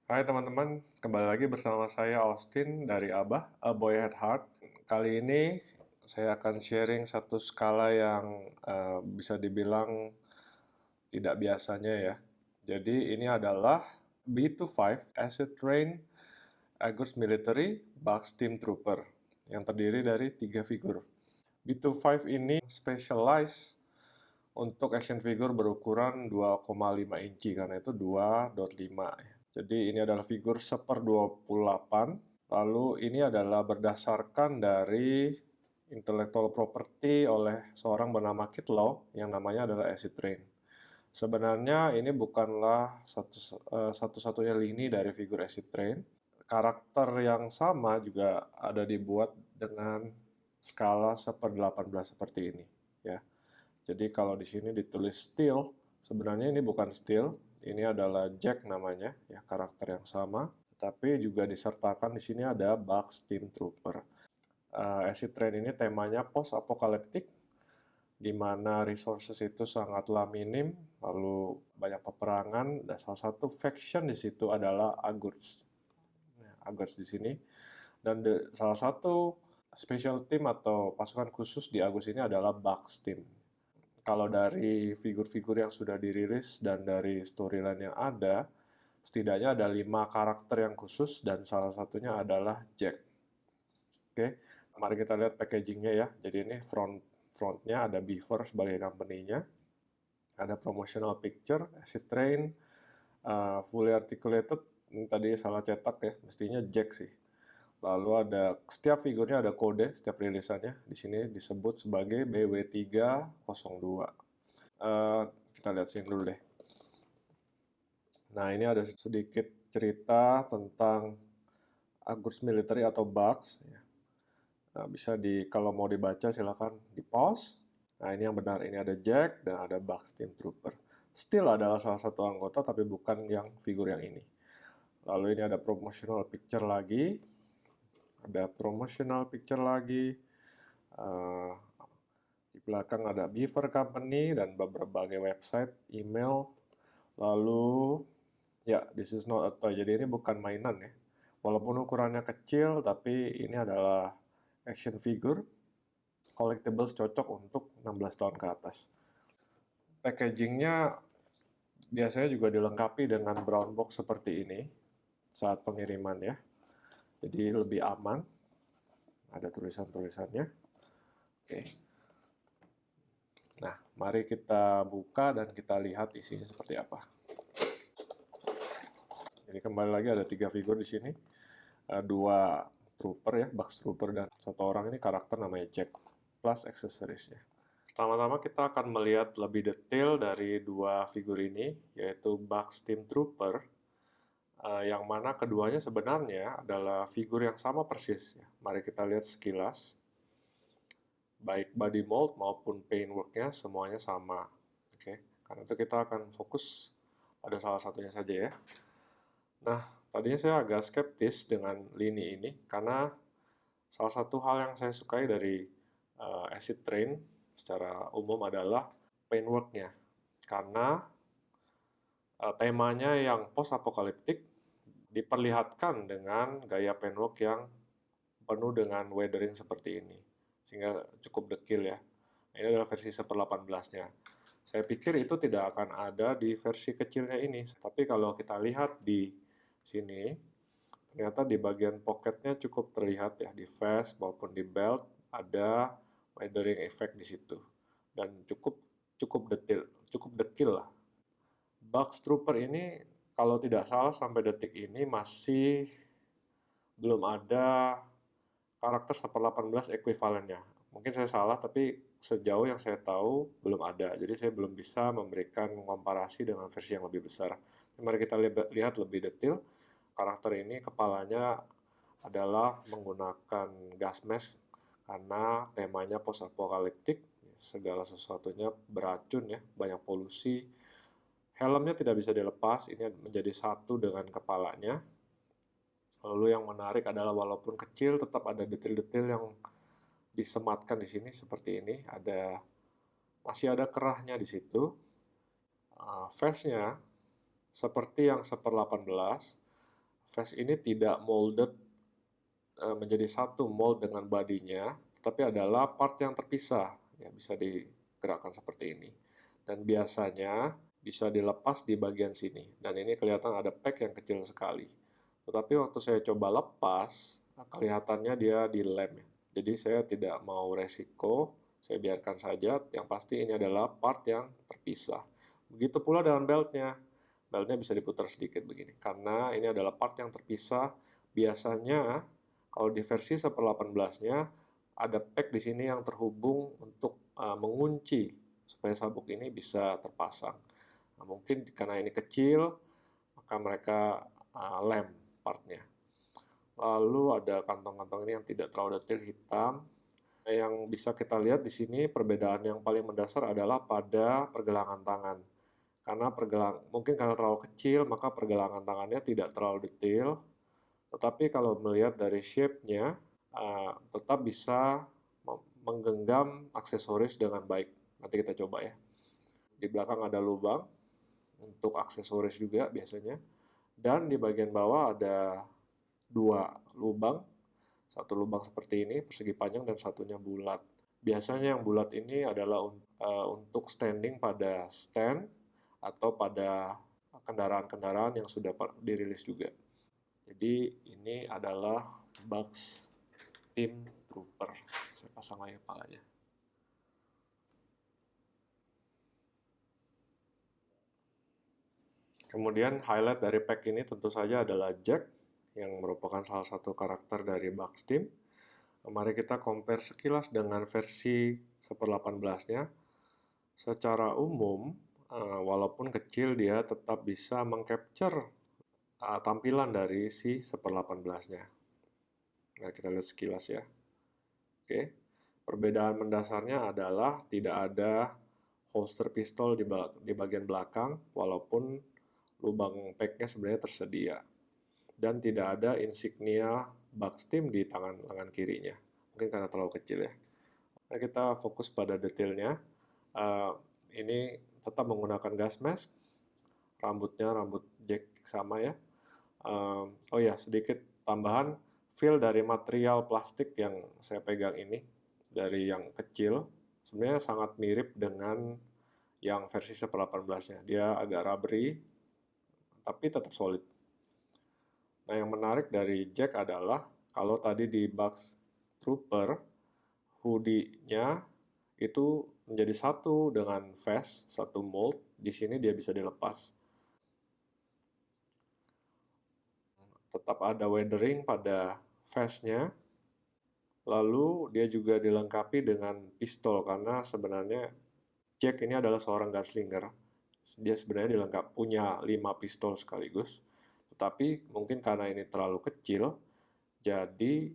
Hai teman-teman, kembali lagi bersama saya Austin dari Abah, A Boy at Heart. Kali ini saya akan sharing satu skala yang bisa dibilang tidak biasanya ya. Jadi ini adalah B25 Acid Rain Aegis Military Bugs Team Trooper yang terdiri dari 3 figur. B25 ini specialized untuk action figure berukuran 2,5 inci karena itu 2.5 ya. Jadi ini adalah figur 1/28. Lalu ini adalah berdasarkan dari intellectual property oleh seorang bernama Kit Law yang namanya adalah Acid Rain. Sebenarnya ini bukanlah satu-satunya lini dari figur Acid Rain. Karakter yang sama juga ada dibuat dengan skala 1/18 seperti ini ya. Jadi kalau di sini ditulis Steel, sebenarnya ini bukan Steel, ini adalah Jack namanya, ya karakter yang sama. Tapi juga disertakan di sini ada Bugs Team Trooper. Acid Rain ini temanya post apokaliptik, di mana resources itu sangatlah minim, lalu banyak peperangan, dan salah satu faction di situ adalah Agurs. Agurs di sini, dan salah satu special team atau pasukan khusus di Agurs ini adalah Bugs Team. Kalau dari figur-figur yang sudah dirilis dan dari storyline yang ada, setidaknya ada 5 karakter yang khusus dan salah satunya adalah Jack. Oke, mari kita lihat packagingnya ya. Jadi ini frontnya ada Beaver sebagai company-nya, ada promotional picture, Acid Rain, fully articulated. Ini tadi salah cetak ya, mestinya Jack sih. Lalu ada setiap figurnya ada kode setiap rilisannya. Di sini disebut sebagai BW302. Eh, kita lihat sini dulu deh. Nah, ini ada sedikit cerita tentang Agurs Military atau Bugs. Nah, bisa kalau mau dibaca silakan di pause. Nah, ini yang benar. Ini ada Jack dan ada Bugs Team Trooper. Steel adalah salah satu anggota, tapi bukan yang figur yang ini. Lalu ini ada promotional picture lagi. Ada promotional picture lagi. Di belakang ada Beaver Company dan berbagai website, email. Lalu ya, this is not a toy. Jadi ini bukan mainan ya. Walaupun ukurannya kecil, tapi ini adalah action figure. Collectibles cocok untuk 16 tahun ke atas. Packagingnya biasanya juga dilengkapi dengan brown box seperti ini saat pengiriman ya. Jadi lebih aman. Ada tulisan-tulisannya. Oke. Nah, mari kita buka dan kita lihat isinya seperti apa. Jadi kembali lagi ada 3 figur di sini. 2 trooper ya, Bugs Trooper, dan 1 orang ini karakter namanya Jack, plus accessoriesnya. Pertama-tama kita akan melihat lebih detail dari 2 figur ini, yaitu Bugs Team Trooper, yang mana keduanya sebenarnya adalah figur yang sama persis. Ya. Mari kita lihat sekilas. Baik body mold maupun paintwork-nya semuanya sama. Oke, karena itu kita akan fokus pada salah satunya saja ya. Nah, tadinya saya agak skeptis dengan lini ini karena salah satu hal yang saya sukai dari Acid Rain secara umum adalah paintwork-nya. Karena temanya yang post-apokaliptik diperlihatkan dengan gaya paintwork yang penuh dengan weathering seperti ini. Sehingga cukup dekil ya. Ini adalah versi 1/18-nya. Saya pikir itu tidak akan ada di versi kecilnya ini. Tapi kalau kita lihat di sini, ternyata di bagian pocketnya cukup terlihat ya, di vest maupun di belt ada weathering effect di situ. Dan cukup dekil lah. Bugs Trooper ini kalau tidak salah sampai detik ini masih belum ada karakter 1/18 ekuivalennya. Mungkin saya salah, tapi sejauh yang saya tahu belum ada. Jadi saya belum bisa memberikan komparasi dengan versi yang lebih besar. Mari kita lihat lebih detail. Karakter ini kepalanya adalah menggunakan gas mask karena temanya post apokaliptik, segala sesuatunya beracun ya, banyak polusi. Helmnya tidak bisa dilepas, ini menjadi satu dengan kepalanya. Lalu yang menarik adalah walaupun kecil tetap ada detail-detail yang disematkan di sini seperti ini. Masih ada kerahnya di situ. Face-nya seperti yang 1/18, Vest ini tidak molded menjadi satu mold dengan bodinya, tapi adalah part yang terpisah, ya bisa digerakkan seperti ini. Dan biasanya bisa dilepas di bagian sini. Dan ini kelihatan ada pack yang kecil sekali. Tetapi waktu saya coba lepas, kelihatannya dia dilem. Jadi saya tidak mau resiko, saya biarkan saja. Yang pasti ini adalah part yang terpisah. Begitu pula dengan beltnya. Beltnya bisa diputar sedikit begini. Karena ini adalah part yang terpisah. Biasanya kalau di versi 1/18-nya ada pack di sini yang terhubung untuk mengunci supaya sabuk ini bisa terpasang. Nah, mungkin karena ini kecil, maka mereka lem partnya. Lalu ada kantong-kantong ini yang tidak terlalu detail hitam. Yang bisa kita lihat di sini perbedaan yang paling mendasar adalah pada pergelangan tangan. Karena mungkin karena terlalu kecil, maka pergelangan tangannya tidak terlalu detail. Tetapi kalau melihat dari shape-nya, tetap bisa menggenggam aksesoris dengan baik. Nanti kita coba ya. Di belakang ada lubang untuk aksesoris juga biasanya. Dan di bagian bawah ada 2 lubang. Satu lubang seperti ini, persegi panjang, dan satunya bulat. Biasanya yang bulat ini adalah untuk standing pada stand atau pada kendaraan-kendaraan yang sudah dirilis juga. Jadi ini adalah Bugs Team Trooper. Saya pasang lagi kepalanya. Kemudian highlight dari pack ini tentu saja adalah Jack, yang merupakan salah satu karakter dari Bugs Team. Mari kita compare sekilas dengan versi 1/18-nya. Secara umum, walaupun kecil, dia tetap bisa mengcapture tampilan dari si 1/18-nya. Nah, kita lihat sekilas ya. Oke. Perbedaan mendasarnya adalah tidak ada holster pistol di bagian belakang, walaupun lubang pack-nya sebenarnya tersedia. Dan tidak ada insignia Bugs Team di tangan lengan kirinya. Mungkin karena terlalu kecil ya. Nah, kita fokus pada detailnya. Ini tetap menggunakan gas mask. Rambutnya rambut Jack sama ya. Oh ya, sedikit tambahan. Feel dari material plastik yang saya pegang ini, dari yang kecil, sebenarnya sangat mirip dengan yang versi 1/18-nya. Dia agak rubbery, tapi tetap solid. Nah, yang menarik dari Jack adalah, kalau tadi di Bugs Trooper, hoodie-nya itu menjadi satu dengan vest, satu mold. Di sini dia bisa dilepas. Tetap ada weathering pada vest-nya. Lalu dia juga dilengkapi dengan pistol, karena sebenarnya Jack ini adalah seorang gunslinger. Dia sebenarnya punya 5 pistol sekaligus. Tetapi mungkin karena ini terlalu kecil, jadi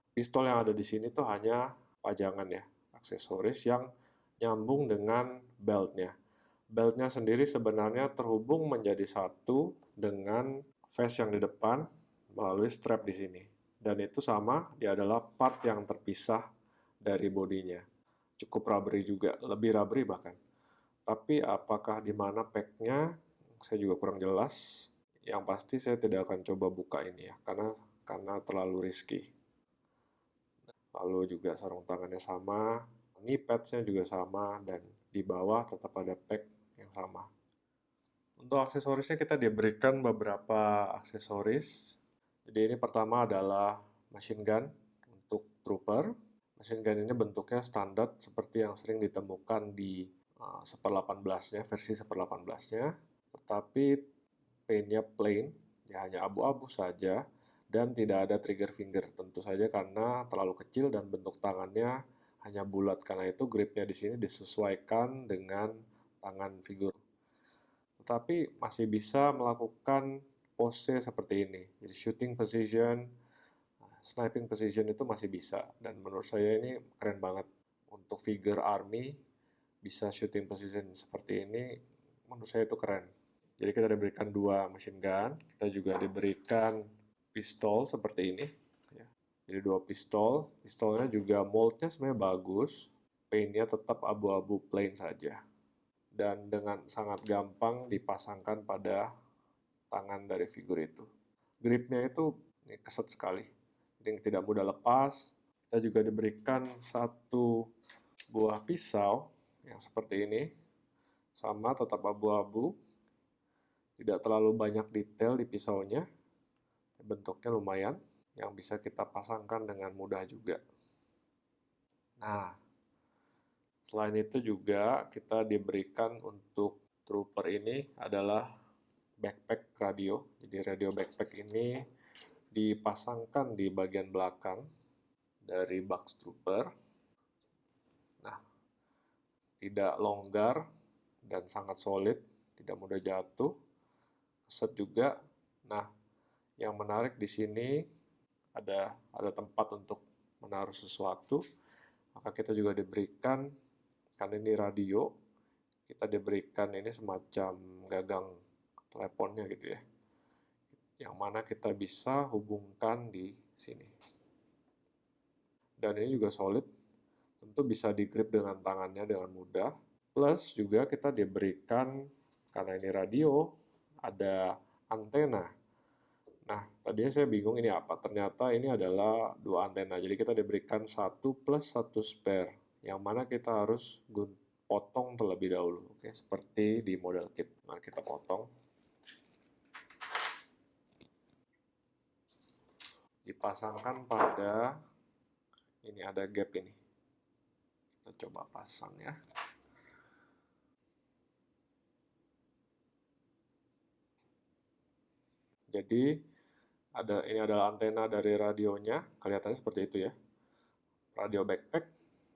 pistol yang ada di sini tuh hanya pajangan ya, aksesoris yang nyambung dengan beltnya. Beltnya sendiri sebenarnya terhubung menjadi satu dengan vest yang di depan melalui strap di sini. Dan itu sama, dia adalah part yang terpisah dari bodinya. Cukup rubbery juga, lebih rubbery bahkan. Tapi apakah di mana pack-nya, saya juga kurang jelas. Yang pasti saya tidak akan coba buka ini ya, karena terlalu risky. Lalu juga sarung tangannya sama, knee pads-nya juga sama, dan di bawah tetap ada pack yang sama. Untuk aksesorisnya kita diberikan beberapa aksesoris. Jadi ini pertama adalah machine gun untuk trooper. Machine gun ini bentuknya standar seperti yang sering ditemukan di 1/18-nya, versi 1/18-nya. Tetapi paintnya plain, ya hanya abu-abu saja, dan tidak ada trigger finger. Tentu saja karena terlalu kecil dan bentuk tangannya hanya bulat. Karena itu gripnya di sini disesuaikan dengan tangan figur. Tetapi masih bisa melakukan pose seperti ini. Jadi shooting position, sniping position itu masih bisa. Dan menurut saya ini keren banget. Untuk figure army, bisa shooting position seperti ini, menurut saya itu keren. Jadi kita diberikan 2 machine gun, kita juga diberikan pistol seperti ini. Jadi 2 pistol, pistolnya juga moldnya sebenarnya bagus, paintnya tetap abu-abu plain saja. Dan dengan sangat gampang dipasangkan pada tangan dari figur itu. gripnya itu ini keset sekali, jadi tidak mudah lepas. Kita juga diberikan satu buah pisau yang seperti ini, sama tetap abu-abu, tidak terlalu banyak detail di pisaunya, bentuknya lumayan, yang bisa kita pasangkan dengan mudah juga. Nah, selain itu juga kita diberikan untuk trooper ini adalah backpack radio. Jadi radio backpack ini dipasangkan di bagian belakang dari box trooper. Nah, tidak longgar dan sangat solid, tidak mudah jatuh, keset juga. Nah, yang menarik di sini ada tempat untuk menaruh sesuatu. Maka kita juga diberikan, karena ini radio, kita diberikan ini semacam gagang teleponnya gitu ya, yang mana kita bisa hubungkan di sini. Dan ini juga solid, tentu bisa di-grip dengan tangannya dengan mudah. Plus juga kita diberikan, karena ini radio, ada antena. Nah, tadinya saya bingung ini apa. Ternyata ini adalah dua antena. Jadi kita diberikan satu plus satu spare, yang mana kita harus potong terlebih dahulu. Oke, seperti di model kit. Nah, kita potong. Dipasangkan pada, ini ada gap ini. Kita coba pasang ya. Jadi ini adalah antena dari radionya, kelihatannya seperti itu ya. Radio backpack,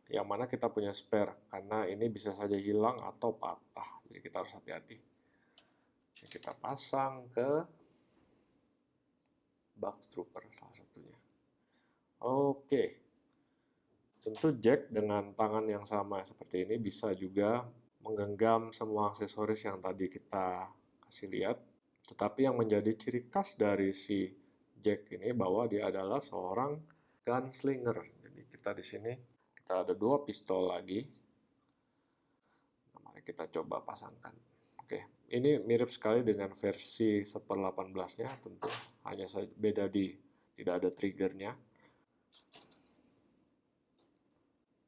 yang mana kita punya spare, karena ini bisa saja hilang atau patah, jadi kita harus hati-hati. Kita pasang ke box trooper salah satunya. Oke, tentu jack dengan tangan yang sama seperti ini bisa juga menggenggam semua aksesoris yang tadi kita kasih lihat. Tetapi yang menjadi ciri khas dari si jack ini bahwa dia adalah seorang gunslinger. Jadi kita di sini kita ada dua pistol lagi. Nah, mari kita coba pasangkan. Oke, ini mirip sekali dengan versi 1/18-nya, tentu hanya saja beda di tidak ada triggernya.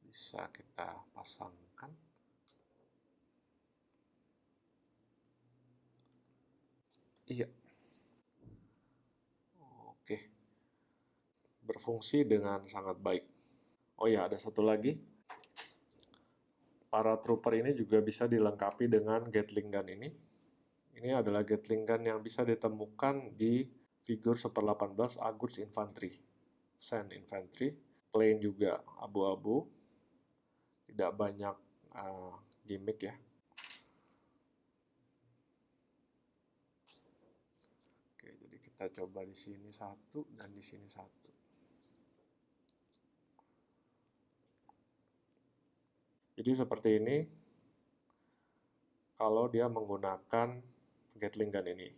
Bisa kita pasangkan. Iya. Oke. Berfungsi dengan sangat baik. Oh ya, ada satu lagi. Para trooper ini juga bisa dilengkapi dengan Gatling gun ini. Ini adalah Gatling gun yang bisa ditemukan di figur 1/18 Aguts Infantry, Sand Infantry. Plain juga abu-abu, tidak banyak gimmick ya. Oke, jadi kita coba di sini satu dan di sini satu. Jadi seperti ini kalau dia menggunakan Gatling gun ini.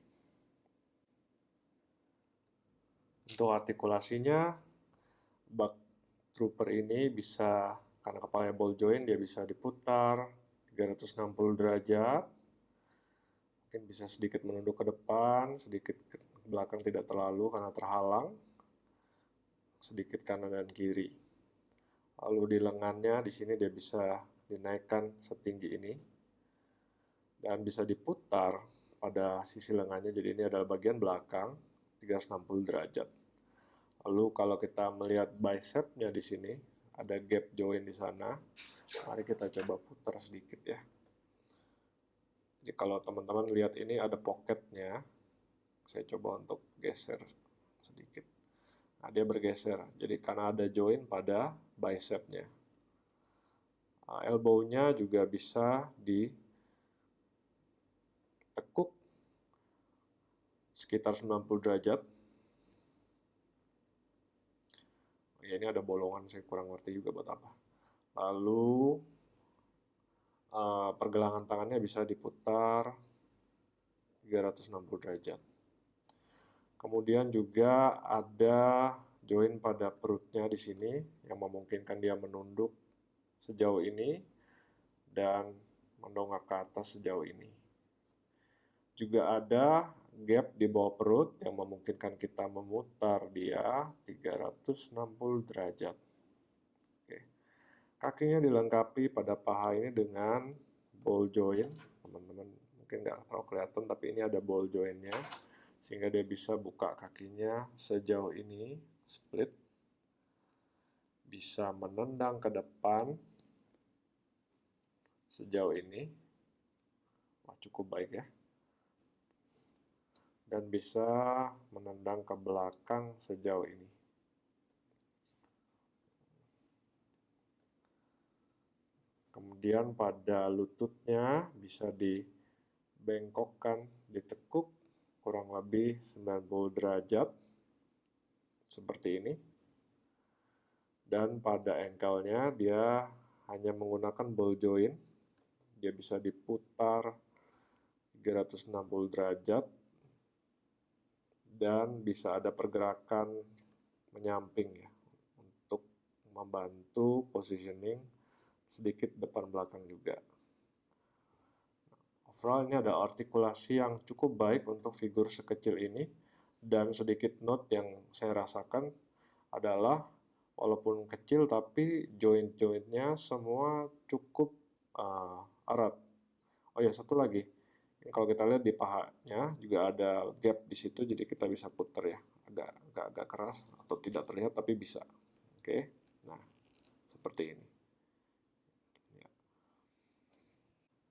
Untuk artikulasinya, bug trooper ini bisa, karena kepalanya ball joint, dia bisa diputar 360 derajat. Mungkin bisa sedikit menunduk ke depan, sedikit ke belakang, tidak terlalu karena terhalang. Sedikit kanan dan kiri. Lalu di lengannya, di sini dia bisa dinaikkan setinggi ini. Dan bisa diputar pada sisi lengannya, jadi ini adalah bagian belakang, 360 derajat. Lalu kalau kita melihat bicepnya di sini, ada gap joint di sana. Mari kita coba putar sedikit ya. Jadi kalau teman-teman lihat ini ada pocketnya, saya coba untuk geser sedikit. Nah, dia bergeser. Jadi karena ada joint pada bicepnya. Elbow-nya juga bisa ditekuk sekitar 90 derajat. Ya, ini ada bolongan, saya kurang ngerti juga buat apa. Lalu pergelangan tangannya bisa diputar 360 derajat. Kemudian juga ada joint pada perutnya di sini yang memungkinkan dia menunduk sejauh ini dan mendongak ke atas sejauh ini. Juga ada gap di bawah perut yang memungkinkan kita memutar dia 360 derajat. Oke. Kakinya dilengkapi pada paha ini dengan ball joint. Teman-teman mungkin nggak terlalu kelihatan, tapi ini ada ball jointnya, sehingga dia bisa buka kakinya sejauh ini, split. Bisa menendang ke depan sejauh ini. Wah, cukup baik ya. Dan bisa menendang ke belakang sejauh ini. Kemudian pada lututnya bisa dibengkokkan, ditekuk kurang lebih 90 derajat seperti ini. Dan pada ankle-nya dia hanya menggunakan ball joint. Dia bisa diputar 360 derajat dan bisa ada pergerakan menyamping ya, untuk membantu positioning sedikit depan belakang juga. Overall ini ada artikulasi yang cukup baik untuk figur sekecil ini, dan sedikit note yang saya rasakan adalah walaupun kecil tapi joint-jointnya semua cukup erat. Oh ya, satu lagi. Ini kalau kita lihat di pahanya juga ada gap di situ, jadi kita bisa putar ya. Agak keras atau tidak terlihat tapi bisa. Oke. Nah, seperti ini. Ya.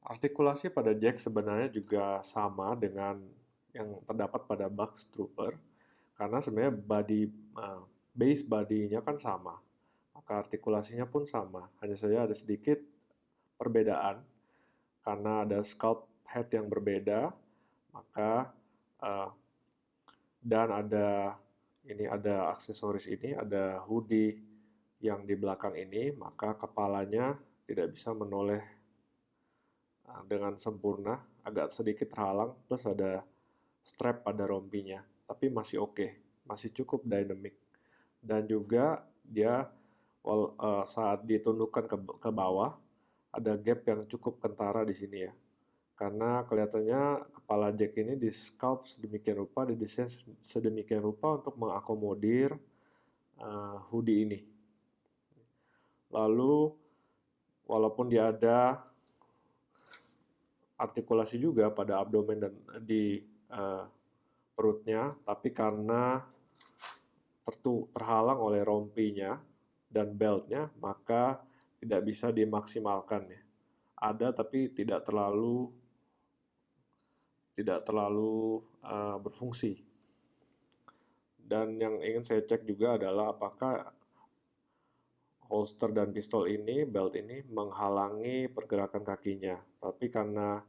Artikulasi pada jack sebenarnya juga sama dengan yang terdapat pada box trooper, karena sebenarnya base body-nya kan sama, maka artikulasinya pun sama. Hanya saja ada sedikit perbedaan karena ada sculpt head yang berbeda, maka dan ada aksesoris ini, ada hoodie yang di belakang ini, maka kepalanya tidak bisa menoleh dengan sempurna, agak sedikit terhalang, plus ada strap pada rompinya, tapi masih oke, masih cukup dynamic. Dan juga dia saat ditundukkan ke bawah, ada gap yang cukup kentara di sini ya. Karena kelihatannya kepala jack ini di sculpt sedemikian rupa, didesain sedemikian rupa untuk mengakomodir hoodie ini. Lalu walaupun dia ada artikulasi juga pada abdomen dan di perutnya, tapi karena terhalang oleh rompinya dan beltnya, maka tidak bisa dimaksimalkan ya. Ada tapi tidak terlalu berfungsi. Dan yang ingin saya cek juga adalah apakah holster dan pistol ini, belt ini menghalangi pergerakan kakinya. Tapi karena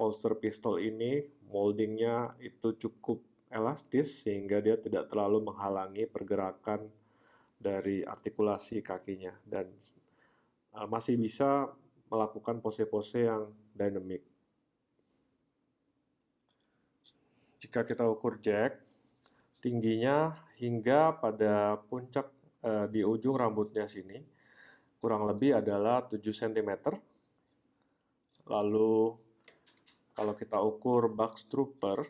holster pistol ini moldingnya itu cukup elastis, sehingga dia tidak terlalu menghalangi pergerakan dari artikulasi kakinya, dan masih bisa melakukan pose-pose yang dynamic. Jika kita ukur jack, tingginya hingga pada puncak di ujung rambutnya sini kurang lebih adalah 7 cm. Lalu kalau kita ukur box trooper,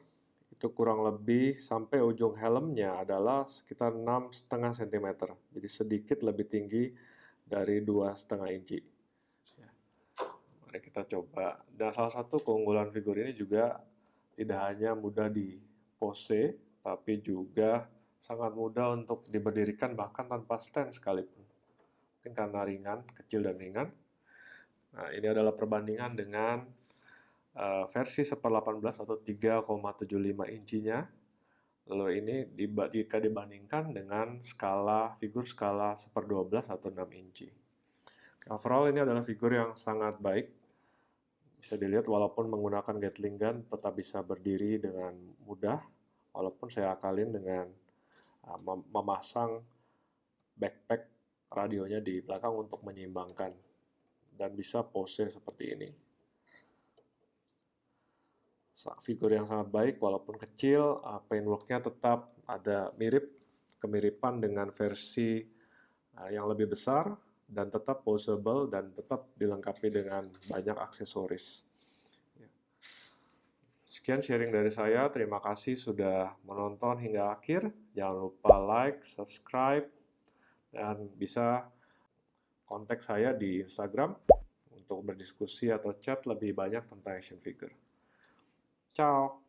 itu kurang lebih sampai ujung helmnya adalah sekitar 6,5 cm. Jadi sedikit lebih tinggi dari 2,5 inci. Mari kita coba. Dan salah satu keunggulan figur ini juga tidak hanya mudah di pose, tapi juga sangat mudah untuk diberdirikan bahkan tanpa stand sekalipun. Mungkin karena ringan, kecil dan ringan. Nah, ini adalah perbandingan dengan versi 1/18 atau 3,75 incinya. Lalu ini jika dibandingkan dengan figur skala 1/12 atau 6 inci. Overall ini adalah figur yang sangat baik. Bisa dilihat walaupun menggunakan Gatling gun tetap bisa berdiri dengan mudah, walaupun saya akalin dengan memasang backpack radionya di belakang untuk menyeimbangkan, dan bisa pose seperti ini. Figur yang sangat baik walaupun kecil, paintwork-nya tetap ada kemiripan dengan versi yang lebih besar, dan tetap posable dan tetap dilengkapi dengan banyak aksesoris. Sekian sharing dari saya. Terima kasih sudah menonton hingga akhir. Jangan lupa like, subscribe, dan bisa kontak saya di Instagram untuk berdiskusi atau chat lebih banyak tentang action figure. Ciao!